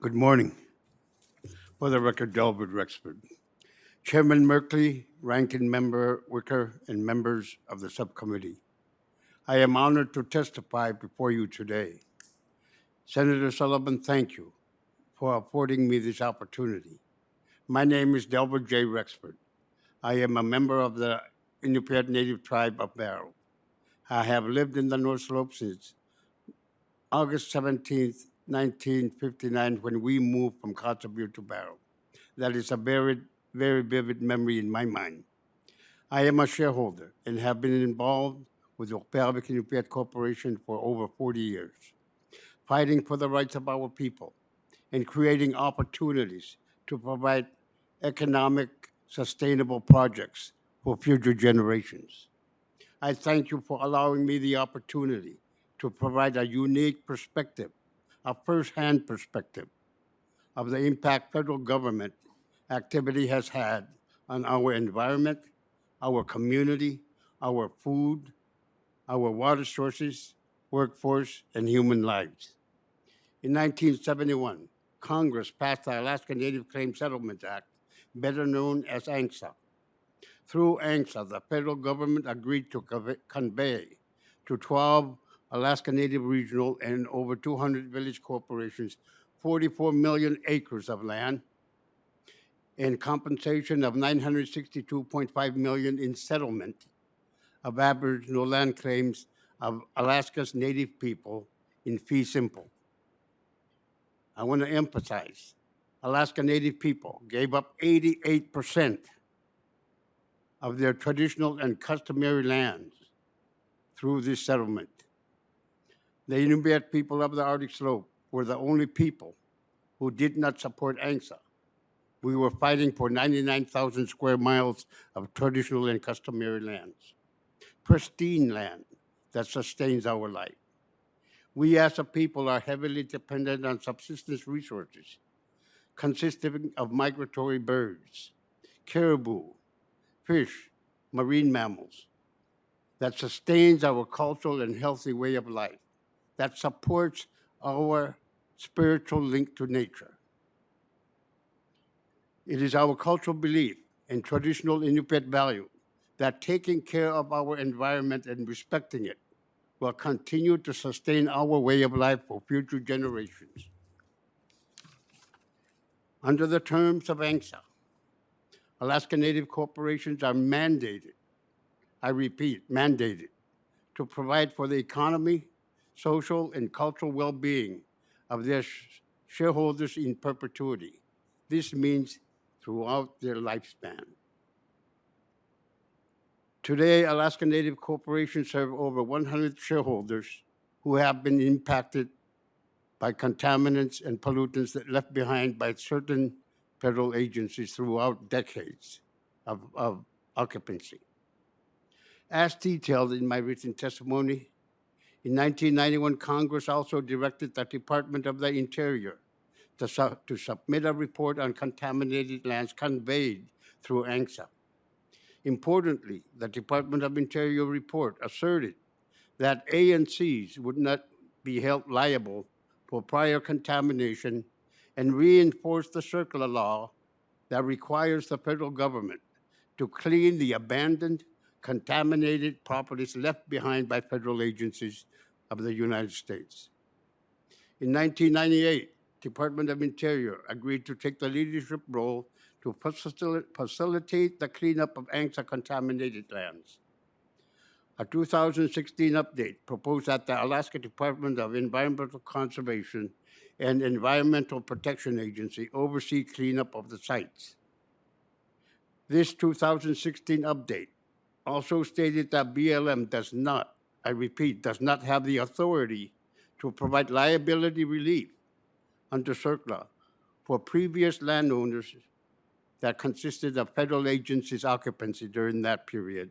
Good morning. For the record, Delbert Rexford. Chairman Merkley, Ranking Member Wicker, and members of the subcommittee. I am honored to testify before you today. Senator Sullivan, thank you for affording me this opportunity. My name is Delbert J. Rexford. I am a member of the Inupiat Native Tribe of Barrow. I have lived in the North Slope since August 17th, 1959, when we moved from Kotzebue to Barrow. That is a very vivid memory in my mind. I am a shareholder and have been involved with the Opelvik Inupiat Corporation for over 40 years, fighting for the rights of our people and creating opportunities to provide economic, sustainable projects for future generations. I thank you for allowing me the opportunity to provide a unique perspective, a first-hand perspective of the impact federal government activity has had on our environment, our community, our food, our water sources, workforce, and human lives. In 1971, Congress passed the Alaska Native Claims Settlement Act, better known as ANCSA. Through ANCSA, the federal government agreed to convey to 12 Alaska Native regional and over 200 village corporations 44 million acres of land and compensation of $962.5 million in settlement of Aboriginal land claims of Alaska's Native people in fee simple. I want to emphasize, Alaska Native people gave up 88% of their traditional and customary lands through this settlement. The Inupiat people of the Arctic Slope were the only people who did not support ANCSA. We were fighting for 99,000 square miles of traditional and customary lands, pristine land that sustains our life. We as a people are heavily dependent on subsistence resources consisting of migratory birds, caribou, fish, marine mammals, that sustains our cultural and healthy way of life, that supports our spiritual link to nature. It is our cultural belief and traditional Inupiat value that taking care of our environment and respecting it will continue to sustain our way of life for future generations. Under the terms of ANCSA, Alaska Native corporations are mandated, I repeat, mandated, to provide for the economy, social, and cultural well-being of their shareholders in perpetuity. This means throughout their lifespan. Today, Alaska Native corporations serve over 100 shareholders who have been impacted by contaminants and pollutants that left behind by certain federal agencies throughout decades of occupancy. As detailed in my written testimony, in 1991, Congress also directed the Department of the Interior to submit a report on contaminated lands conveyed through ANCSA. Importantly, the Department of Interior report asserted that ANCs would not be held liable for prior contamination and reinforced the circular law that requires the federal government to clean the abandoned, contaminated properties left behind by federal agencies of the United States. In 1998, Department of Interior agreed to take the leadership role to facilitate the cleanup of ANCSA contaminated lands. A 2016 update proposed that the Alaska Department of Environmental Conservation and Environmental Protection Agency oversee cleanup of the sites. This 2016 update also stated that BLM does not, I repeat, does not have the authority to provide liability relief under CERCLA for previous landowners that consisted of federal agencies' occupancy during that period,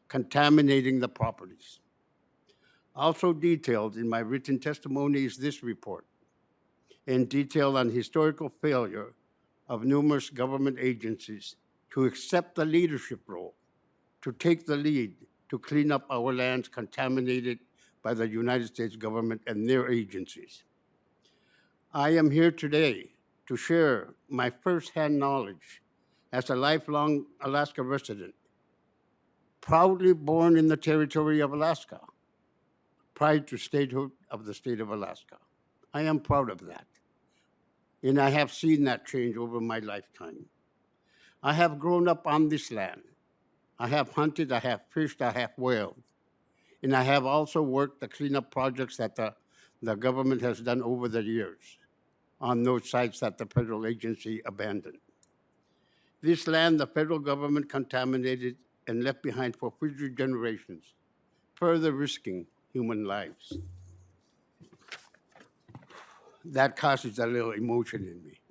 contaminating the properties. Also detailed in my written testimony is this report, in detail on historical failure of numerous government agencies to accept the leadership role, to take the lead, to clean up our lands contaminated by the United States government and their agencies. I am here today to share my firsthand knowledge as a lifelong Alaska resident, proudly born in the territory of Alaska, prior to statehood of the state of Alaska. I am proud of that, and I have seen that change over my lifetime. I have grown up on this land. I have hunted, I have fished, I have whaled, and I have also worked the cleanup projects that the government has done over the years on those sites that the federal agency abandoned. This land the federal government contaminated and left behind for future generations, further risking human lives. That causes a little emotion in me.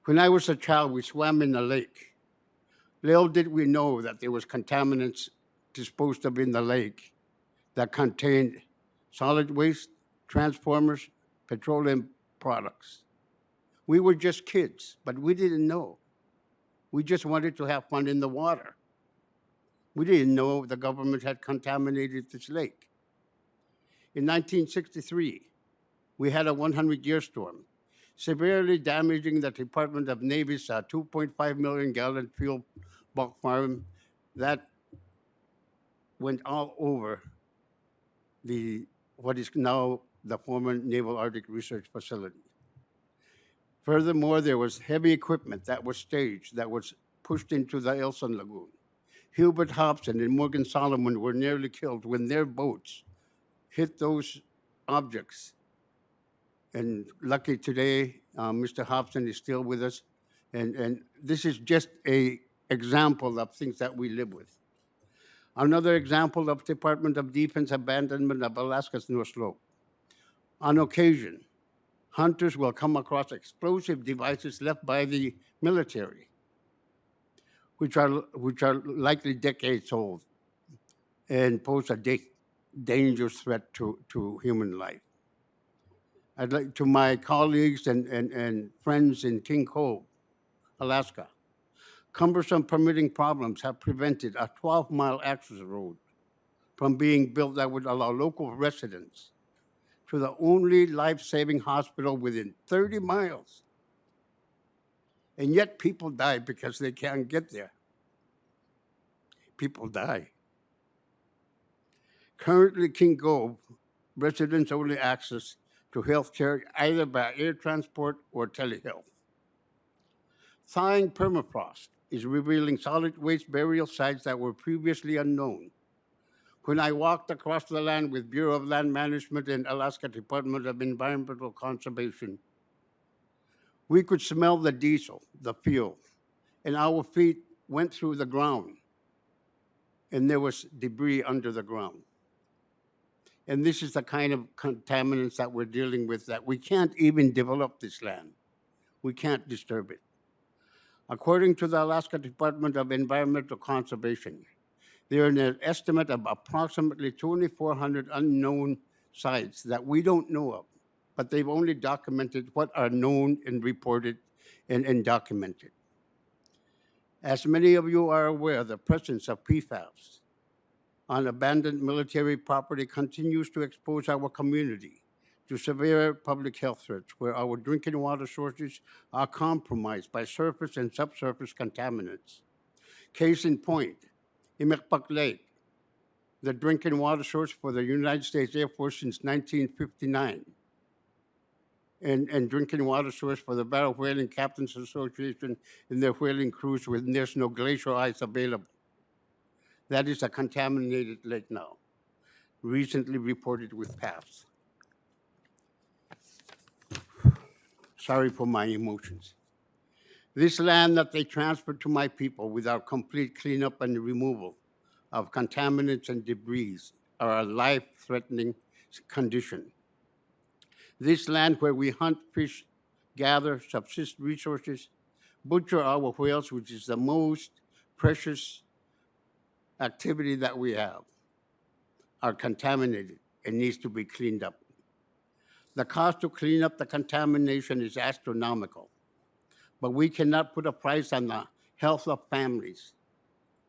When I was a child, we swam in a lake. Little did we know that there was contaminants disposed of in the lake that contained solid waste, transformers, petroleum products. We were just kids, but we didn't know. We just wanted to have fun in the water. We didn't know the government had contaminated this lake. In 1963, we had a 100-year storm, severely damaging the Department of Navy's 2.5 million gallon fuel bulk farm that went all over what is now the former Naval Arctic Research Facility. Furthermore, there was heavy equipment that was staged that was pushed into the Elson Lagoon. Hubert Hobson and Morgan Sullivan were nearly killed when their boats hit those objects. And lucky today, Mr. Hobson is still with us. And this is just an example of things that we live with. Another example of Department of Defense abandonment of Alaska's North Slope. On occasion, hunters will come across explosive devices left by the military, which are likely decades old and pose a dangerous threat to human life. I'd like to my colleagues and friends in King Cove, Alaska. Cumbersome permitting problems have prevented a 12-mile access road from being built that would allow local residents to the only life-saving hospital within 30 miles. And yet people die because they can't get there. People die. Currently, King Cove residents only access to health care either by air transport or telehealth. Thawing permafrost is revealing solid waste burial sites that were previously unknown. When I walked across the land with Bureau of Land Management and Alaska Department of Environmental Conservation, we could smell the diesel, the fuel, and our feet went through the ground, and there was debris under the ground. And this is the kind of contaminants that we're dealing with, that we can't even develop this land. We can't disturb it. According to the Alaska Department of Environmental Conservation, there are an estimate of approximately 2,400 unknown sites that we don't know of, but they've only documented what are known and reported and documented. As many of you are aware, the presence of PFAS on abandoned military property continues to expose our community to severe public health threats, where our drinking water sources are compromised by surface and subsurface contaminants. Case in point, Imekpak Lake, the drinking water source for the United States Air Force since 1959, and drinking water source for the Barrel Whaling Captains Association and their whaling crews when there's no glacial ice available. That is a contaminated lake now, recently reported with PAFs. Sorry for my emotions. This land that they transferred to my people without complete cleanup and removal of contaminants and debris are a life-threatening condition. This land where we hunt, fish, gather, subsist resources, butcher our whales, which is the most precious activity that we have, are contaminated and needs to be cleaned up. The cost to clean up the contamination is astronomical, but we cannot put a price on the health of families,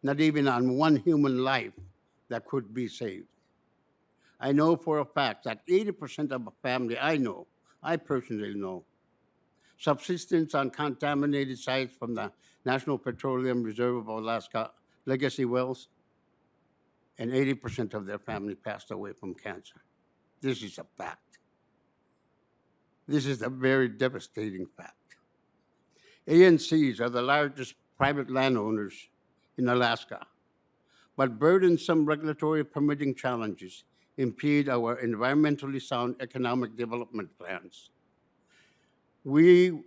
not even on one human life that could be saved. I know for a fact that 80% of a family I know I personally know. Subsistence on contaminated sites from the National Petroleum Reserve of Alaska legacy wells, and 80% of their family passed away from cancer. This is a fact. This is a very devastating fact. ANCs are the largest private landowners in Alaska, but burdensome regulatory permitting challenges impede our environmentally sound economic development plans. We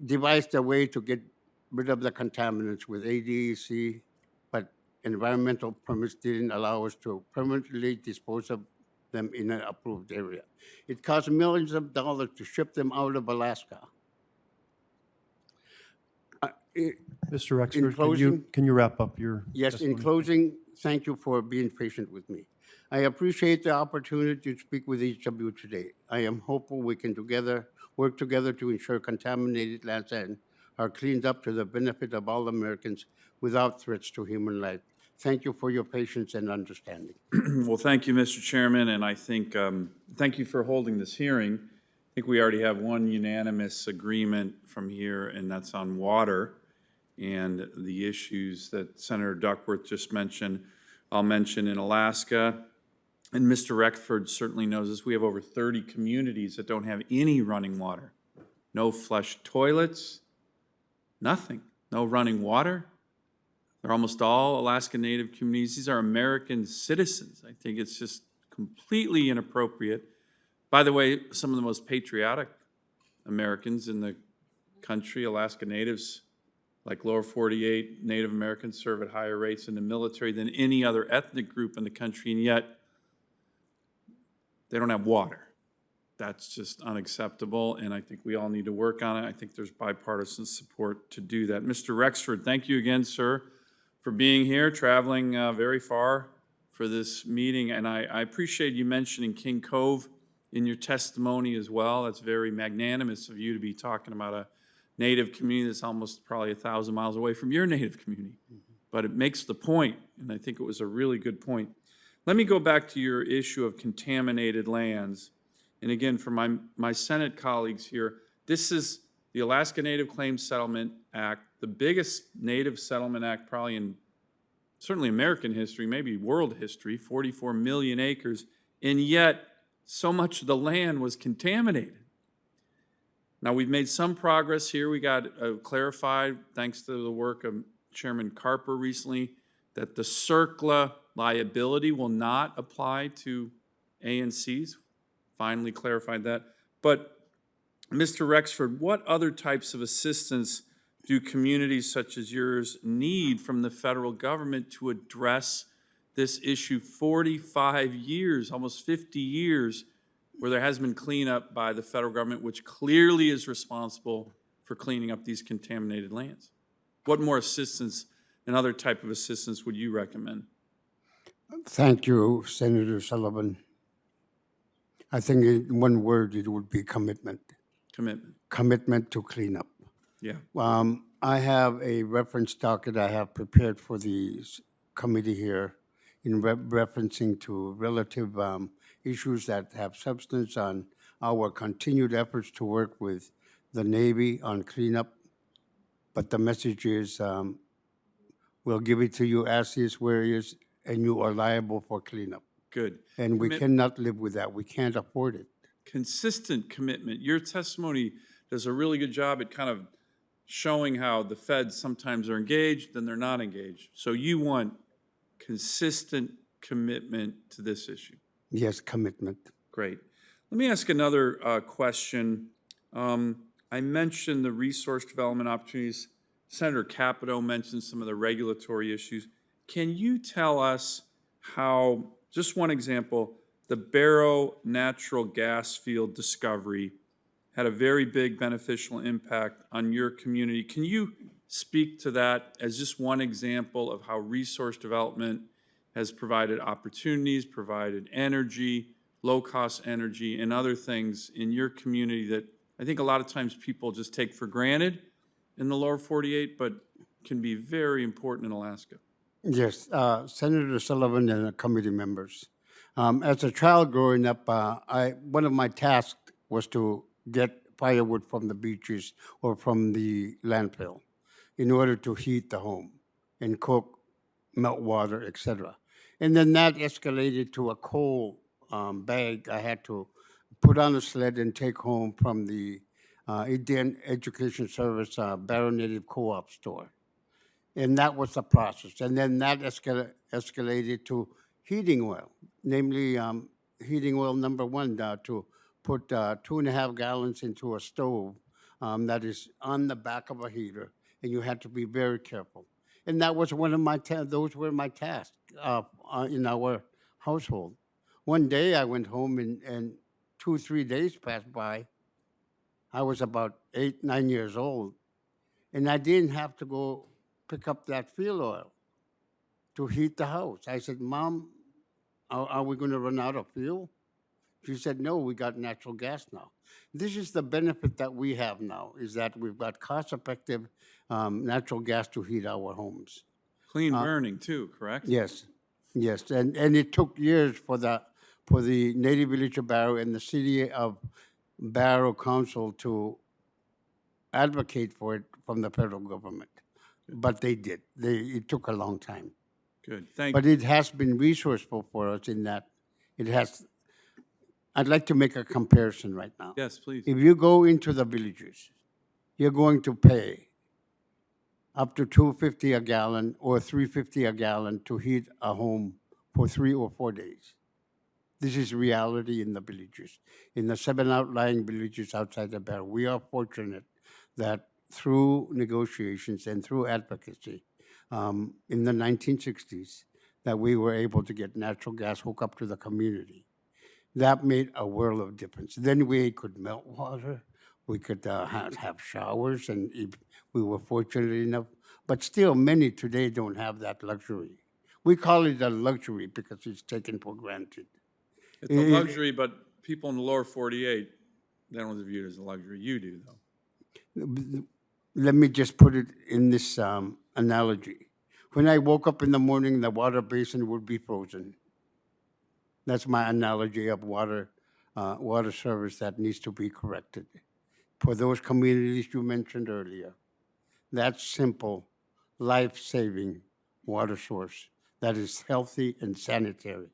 devised a way to get rid of the contaminants with ADEC, but environmental permits didn't allow us to permanently dispose of them in an approved area. It cost millions of dollars to ship them out of Alaska. I- Mr. Rexford, can closing- you wrap up your Yes, in testimony? closing, thank you for being patient with me. I appreciate the opportunity to speak with each of you today. I am hopeful we can work together to ensure contaminated lands are cleaned up to the benefit of all Americans without threats to human life. Thank you for your patience and understanding. Well, thank you, Mr. Chairman, and I think, thank you for holding this hearing. I think we already have one unanimous agreement from here, and that's on water and the issues that Senator Duckworth just mentioned. I'll mention in Alaska, and Mr. Rexford certainly knows this, we have over 30 communities that don't have any running water. No flush toilets, nothing, no running water. They're almost all Alaska Native communities. These are American citizens. I think it's just completely inappropriate. By the way, some of the most patriotic Americans in the country, Alaska Natives, like lower 48 Native Americans, serve at higher rates in the military than any other ethnic group in the country, and yet they don't have water. That's just unacceptable, and I think we all need to work on it. I think there's bipartisan support to do that. Mr. Rexford, thank you again, sir, for being here, traveling very far for this meeting, and I appreciate you mentioning King Cove in your testimony as well. That's very magnanimous of you to be talking about a Native community that's almost probably 1,000 miles away from your Native community. But it makes the point, and I think it was a really good point. Let me go back to your issue of contaminated lands. And again, for my Senate colleagues here, this is the Alaska Native Claims Settlement Act, the biggest Native Settlement Act probably in certainly American history, maybe world history, 44 million acres, and yet so much of the land was contaminated. Now, we've made some progress here. We got clarified, thanks to the work of Chairman Carper recently, that the CERCLA liability will not apply to ANCs. Finally clarified that. But, Mr. Rexford, what other types of assistance do communities such as yours need from the federal government to address this issue? 45 years, almost 50 years, where there has been cleanup by the federal government, which clearly is responsible for cleaning up these contaminated lands. What more assistance and other type of assistance would you recommend? Thank you, Senator Sullivan. I think in one word, it would be commitment. Commitment. Commitment to cleanup. Yeah. I have a reference docket I have prepared for the committee here in referencing to relative issues that have substance on our continued efforts to work with the Navy on cleanup. But the message is, we'll give it to you as is, where it is, and you are liable for cleanup. Good. And we cannot live with that. We can't afford it. Consistent commitment. Your testimony does a really good job at kind of showing how the feds sometimes are engaged, then they're not engaged. So you want consistent commitment to this issue. Yes, commitment. Great. Let me ask another question. I mentioned the resource development opportunities. Senator Capito mentioned some of the regulatory issues. Can you tell us how, just one example, the Barrow natural gas field discovery had a very big beneficial impact on your community. Can you speak to that as just one example of how resource development has provided opportunities, provided energy, low-cost energy, and other things in your community that I think a lot of times people just take for granted in the lower 48, but can be very important in Alaska? Yes, Senator Sullivan and the committee members. As a child growing up, one of my tasks was to get firewood from the beaches or from the landfill in order to heat the home and cook, melt water, etc. And then that escalated to a coal bag I had to put on a sled and take home from the Indian Education Service Barrow Native Co-op store. And that was the process. And then that escalated to heating oil, namely heating oil number one, to put 2.5 gallons into a stove that is on the back of a heater, and you had to be very careful. And that was one of my those were my tasks in our household. One day I went home and 2, 3 days passed by. I was about 8, 9 years old, and I didn't have to go pick up that fuel oil to heat the house. I said, Mom, are we going to run out of fuel? She said, no, we got natural gas now. This is the benefit that we have now, is that we've got cost-effective natural gas to heat our homes. Clean burning too, correct? Yes, yes, and it took years for the Native Village of Barrow and the City of Barrow Council to advocate for it from the federal government. But they did. It took a long time. Good, thank But you. it has been resourceful for us in that it has. I'd like to make a comparison right now. Yes, please. If you go into the villages, you're going to pay up to $2.50 a gallon or $3.50 a gallon to heat a home for 3 or 4 days. This is reality in the villages. In the 7 outlying villages outside the Barrow, we are fortunate that through negotiations and through advocacy in the 1960s, that we were able to get natural gas hooked up to the community. That made a world of difference. Then we could melt water, we could have showers, and if we were fortunate enough. But still, many today don't have that luxury. We call it a luxury because it's taken for granted. It's a luxury, but people in the lower 48, they don't view it as a luxury. You do, though. Let me just put it in this analogy. When I woke up in the morning, the water basin would be frozen. That's my analogy of water service that needs to be corrected. For those communities you mentioned earlier, that simple, life-saving water source that is healthy and sanitary